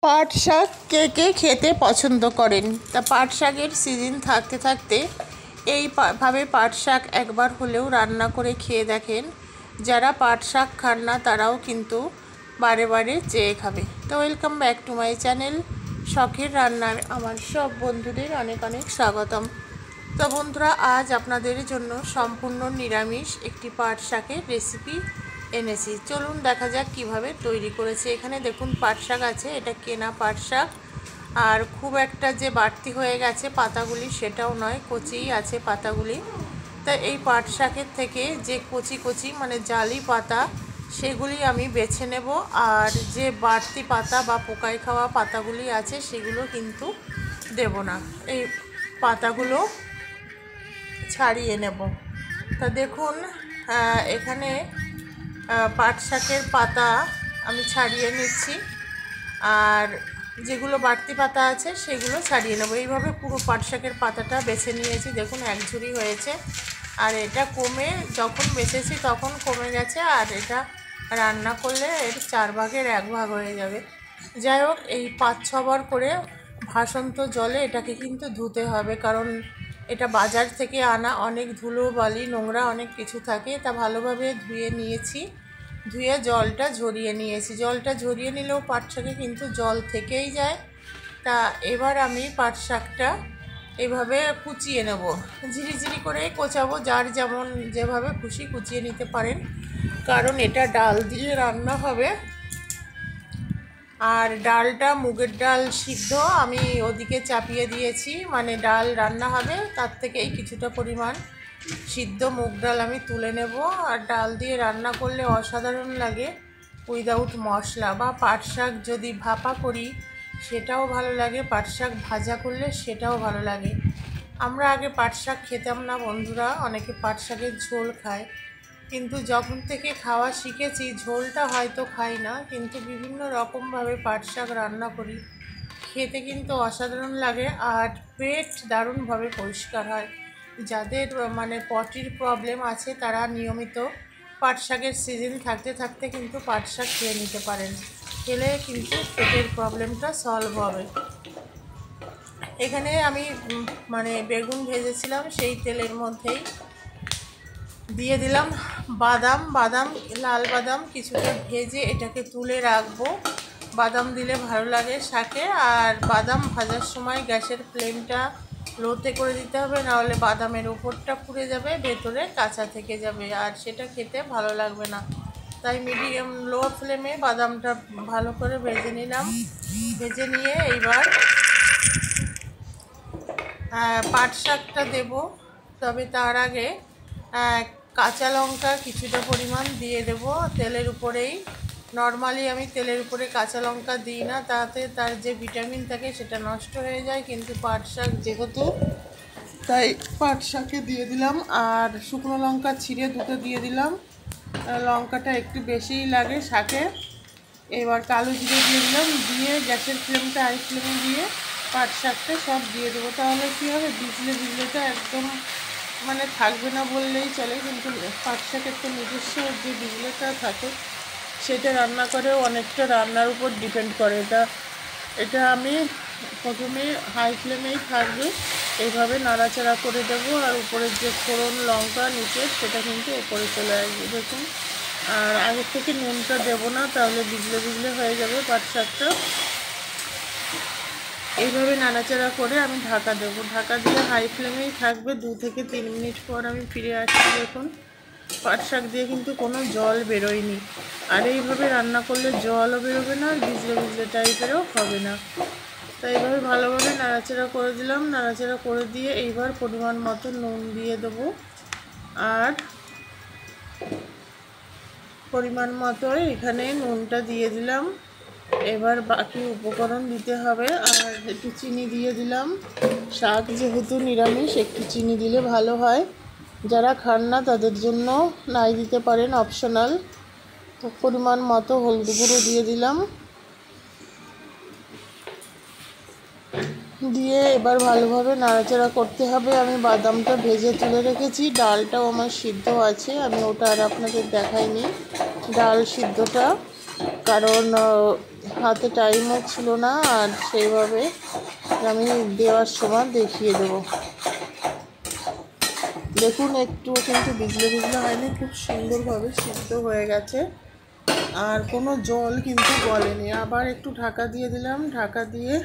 পাট শাক কে কে খেতে পছন্দ করেন? তা পাট শাকের সিজন থাকতে থাকতে এইভাবে পাট শাক একবার হলেও রান্না করে খেয়ে দেখেন। যারা পাট শাক খান না তারাও কিন্তু বারে বারে চেয়ে খাবে। তো welcome back to my channel শখের রান্নার আমার সব বন্ধুদের অনেক অনেক স্বাগতম। তো বন্ধুরা, আজ আপনাদের জন্য সম্পূর্ণ নিরামিষ একটি পাট শাকের রেসিপি এনেছি। চলুন দেখা যাক কিভাবে তৈরি করেছি। এখানে দেখুন পাট শাক আছে, এটা কেনা পাট শাক, আর খুব একটা যে বাড়তি হয়ে গেছে পাতাগুলি সেটাও নয়, কচিই আছে পাতাগুলি। তা এই পাট শাকের থেকে যে কচি কচি মানে জালি পাতা সেগুলি আমি বেছে নেব, আর যে বাড়তি পাতা বা পোকায় খাওয়া পাতাগুলি আছে সেগুলো কিন্তু দেব না। এই পাতাগুলো ছাড়িয়ে নেব। তা দেখুন এখানে পাট শাকের পাতা আমি ছাড়িয়ে নিচ্ছি, আর যেগুলো বাড়তি পাতা আছে সেগুলো ছাড়িয়ে নেব। এইভাবে পুরো পাট শাকের পাতাটা বেছে নিয়েছি, দেখুন এক ঝুড়ি হয়েছে। আর এটা কমে যখন বেছেছি তখন কমে গেছে, আর এটা রান্না করলে এর 4 ভাগের 1 ভাগ হয়ে যাবে। যাই হোক, এই 5-6 বার করে ভাসন্ত জলে এটাকে কিন্তু ধুতে হবে, কারণ এটা বাজার থেকে আনা, অনেক ধুলো বালি নোংরা অনেক কিছু থাকে। তা ভালোভাবে ধুয়ে নিয়েছি, ধুয়ে জলটা ঝরিয়ে নিয়েছি। জলটা ঝরিয়ে নিলেও পাট শাকে কিন্তু জল থেকেই যায়। তা এবার আমি পাট শাকটা এভাবে কুচিয়ে নেব, ঝিরিঝিরি করে কোচাবো, যার যেমন যেভাবে খুশি কুচিয়ে নিতে পারেন, কারণ এটা ডাল দিয়ে রান্না হবে। আর ডালটা মুগের ডাল সিদ্ধ আমি ওদিকে চাপিয়ে দিয়েছি, মানে ডাল রান্না হবে তার থেকে এই কিছুটা পরিমাণ সিদ্ধ মুগ ডাল আমি তুলে নেব। আর ডাল দিয়ে রান্না করলে অসাধারণ লাগে উইদাউট মশলা। বা পাট শাক যদি ভাপা করি সেটাও ভালো লাগে, পাট শাক ভাজা করলে সেটাও ভালো লাগে। আমরা আগে পাট শাক খেতাম না বন্ধুরা, অনেকে পাট শাকের ঝোল খায়, কিন্তু যখন থেকে খাওয়া শিখেছি ঝোলটা হয়তো খাই না, কিন্তু বিভিন্ন রকমভাবে পাট শাক রান্না করি, খেতে কিন্তু অসাধারণ লাগে। আর পেট দারুণভাবে পরিষ্কার হয়। যাদের মানে পটির প্রবলেম আছে তারা নিয়মিত পাট শাকের সিজন থাকতে থাকতে কিন্তু পাট শাক খেয়ে নিতে পারেন, খেলে কিন্তু পেটের প্রবলেমটা সলভ হবে। এখানে আমি মানে বেগুন ভেজেছিলাম, সেই তেলের মধ্যেই দিয়ে দিলাম বাদাম, লাল বাদাম কিছুটা ভেজে এটাকে তুলে রাখবো। বাদাম দিলে ভালো লাগে শাকে। আর বাদাম ভাজার সময় গ্যাসের ফ্লেমটা লোতে করে দিতে হবে, নাহলে বাদামের উপরটা পুড়ে যাবে, ভেতরে কাঁচা থেকে যাবে, আর সেটা খেতে ভালো লাগবে না। তাই মিডিয়াম লো ফ্লেমে বাদামটা ভালো করে ভেজে নিলাম। ভেজে নিয়ে এইবার পাট শাকটা দেব, তবে তার আগে কাঁচা লঙ্কা কিছুটা পরিমাণ দিয়ে দেব তেলের উপরেই। নর্মালি আমি তেলের উপরে কাঁচা লঙ্কা দিই না, তাতে তার যে ভিটামিন থাকে সেটা নষ্ট হয়ে যায়, কিন্তু পাট শাক যেহেতু তাই পাট শাকে দিয়ে দিলাম। আর শুকনো লঙ্কা ছিঁড়ে দুটো দিয়ে দিলাম, লঙ্কাটা একটু বেশিই লাগে শাকে। এবার কালো জিরে দিয়ে দিলাম, দিয়ে গ্যাসের ফ্লেমটা হাই ফ্লেমে দিয়ে পাট শাকটা সব দিয়ে দেবো। তাহলে কী হবে, ভিজলেটা একদম মানে থাকবে না বললেই চলে, কিন্তু পাট শাকের তো নিজস্ব যে ভিজলেটা থাকে সেটা রান্না করেও অনেকটা রান্নার উপর ডিপেন্ড করে। এটা আমি প্রথমে হাই ফ্লেমেই থাকবে, এইভাবে নাড়াচাড়া করে দেবো। আর উপরের যে ফোড়ন লঙ্কা নিচের সেটা কিন্তু উপরে চলে আসবে, দেখুন। আর আগের থেকে নুনটা দেবো না, তাহলে ভিজলে হয়ে যাবে পাট শাকটা। এইভাবে নাড়াচাড়া করে আমি ঢাকা দেবো, ঢাকা দিয়ে হাই ফ্লেমেই থাকবে। 2 থেকে 3 মিনিট পর আমি ফিরে আসছি। দেখুন পাট শাক দিয়ে কিন্তু কোনো জল বেরোয়নি, আর এইভাবে রান্না করলে জলও বেরোবে না, আর ভিজলে টাইপেরও হবে না। তাই এইভাবে ভালোভাবে নাড়াচাড়া করে দিলাম। নাড়াচাড়া করে দিয়ে এইবার পরিমাণ মতো নুন দিয়ে দেবো, আর পরিমাণ মতো এখানে নুনটা দিয়ে দিলাম। এবার বাকি উপকরণ দিতে হবে, আর একটু চিনি দিয়ে দিলাম। শাক যেহেতু নিরামিষ একটু চিনি দিলে ভালো হয়, যারা খান না তাদের জন্য নাই দিতে পারেন, অপশনাল। পরিমাণ মতো হলুদ গুঁড়ো দিয়ে দিলাম, দিয়ে এবার ভালোভাবে নাড়াচাড়া করতে হবে। আমি বাদামটা ভেজে তুলে রেখেছি, ডালটাও আমার সিদ্ধ আছে, আমি ওটা আর আপনাদের দেখাইনি ডাল সিদ্ধটা, কারণ হাতে টাইমও ছিল না, আর সেইভাবে আমি দেওয়ার সময় দেখিয়ে দেবো। দেখুন একটু কিন্তু ভিজলে ভিজলে হয়নি, খুব সুন্দরভাবে সিদ্ধ হয়ে গেছে, আর কোনো জল কিন্তু গলেনি। আবার একটু ঢাকা দিয়ে দিলাম, ঢাকা দিয়ে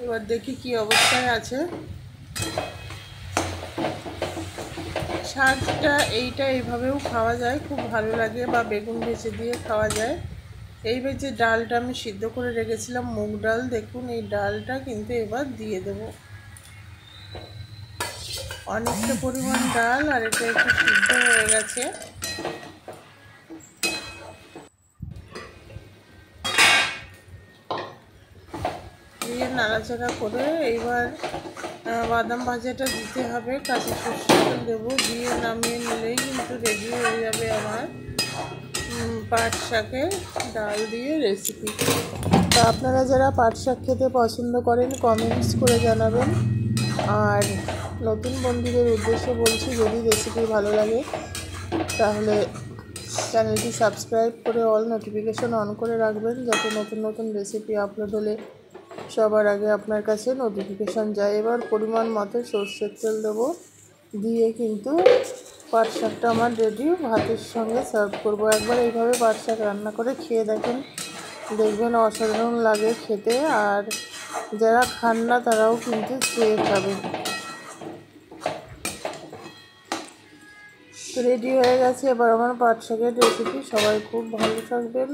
এবার দেখি কি অবস্থায় আছে। শাকটা এইভাবেও খাওয়া যায়, খুব ভালো লাগে, বা বেগুন ভেজে দিয়ে খাওয়া যায়। এই যে ডালটা আমি সিদ্ধ করে রেখেছিলাম, মুগ ডাল, দেখুন এই ডালটা কিন্তু এবার দিয়ে দেব। অনেকটা পরিমাণ ডাল, আর এটা একটু সিদ্ধ হয়ে গেছে। দিয়ে নাড়াচাড়া করে এইবার বাদাম ভাজাটা দিতে হবে, কাঁচা সরষের তেল দেবো, দিয়ে নামিয়ে নিলেই কিন্তু রেডি হয়ে যাবে আমার পাট শাকের ডাল দিয়ে রেসিপি। তা আপনারা যারা পাট শাক খেতে পছন্দ করেন কমেন্টস করে জানাবেন। আর নতুন বন্ধুদের উদ্দেশ্যে বলছি, যদি রেসিপি ভালো লাগে তাহলে চ্যানেলটি সাবস্ক্রাইব করে অল নোটিফিকেশন অন করে রাখবেন, যাতে নতুন নতুন রেসিপি আপলোড হলে সবার আগে আপনার কাছে নোটিফিকেশান যায়। এবার পরিমাণ মতো সরষের তেল দেবো, দিয়ে কিন্তু পাট শাকটা আমার রেডি, ভাতের সঙ্গে সার্ভ করব। একবার এইভাবে পাট শাক রান্না করে খেয়ে দেখেন, দেখবেন অসাধারণ লাগে খেতে, আর যারা খান না তারাও কিন্তু খেয়ে খাবে। রেডি হয়ে গেছে এবার আমার পাট শাকের রেসিপি। সবাই খুব ভালো থাকবেন,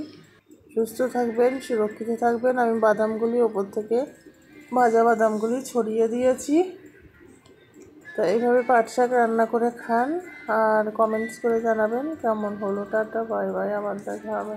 সুস্থ থাকবেন, সুরক্ষিত থাকবেন। আমি বাদামগুলি ওপর থেকে ভাজা বাদামগুলি ছড়িয়ে দিয়েছি। তো এইভাবে পাট শাক রান্না করে খান, আর কমেন্টস করে জানাবেন কেমন হলো। টাটা, বাই বাই, আবার দেখা হবে।